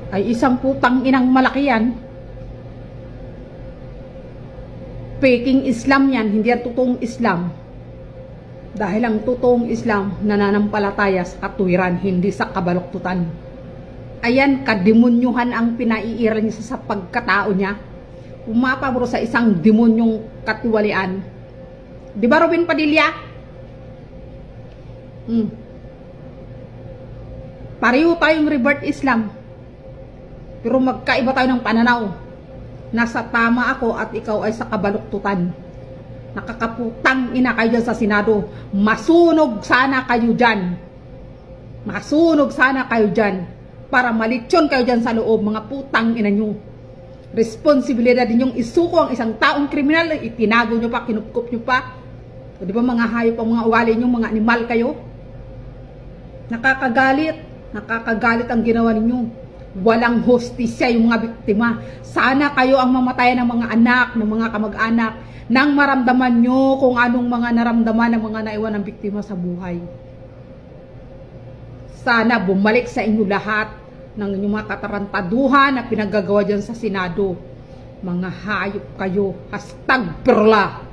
ay isang putang inang malaki yan. Faking Islam yan, hindi yan totoong Islam. Dahil ang totoong Islam nananampalataya sa katuwiran, hindi sa kabaluktutan. Ayan, kademonyuhan ang pinaiiral niya sa pagkatao niya. Umapabro sa isang demonyong katiwalian. Di ba, Robin Padilla? Pareho tayong revert Islam. Pero magkaiba tayo ng pananaw. Nasa tama ako at ikaw ay sa kabaluktutan. Nakakaputang ina kayo dyan sa Senado. Masunog sana kayo dyan. Masunog sana kayo dyan. Para malitsyon kayo dyan sa loob, mga putang ina nyo. Responsibilidad ninyong isuko ang isang taong kriminal. Itinago nyo pa, kinupkup nyo pa. O, di ba mga hayop ang mga ugali nyo, mga animal kayo? Nakakagalit. Nakakagalit ang ginawa ninyo. Walang hostisya yung mga biktima. Sana kayo ang mamatayan ng mga anak, ng mga kamag-anak, nang maramdaman nyo kung anong mga naramdaman ng mga naiwan ng biktima sa buhay. Sana bumalik sa inyo lahat ng inyong mga katarantaduhan na pinaggagawa dyan sa Senado. Mga hayop kayo. #Perla.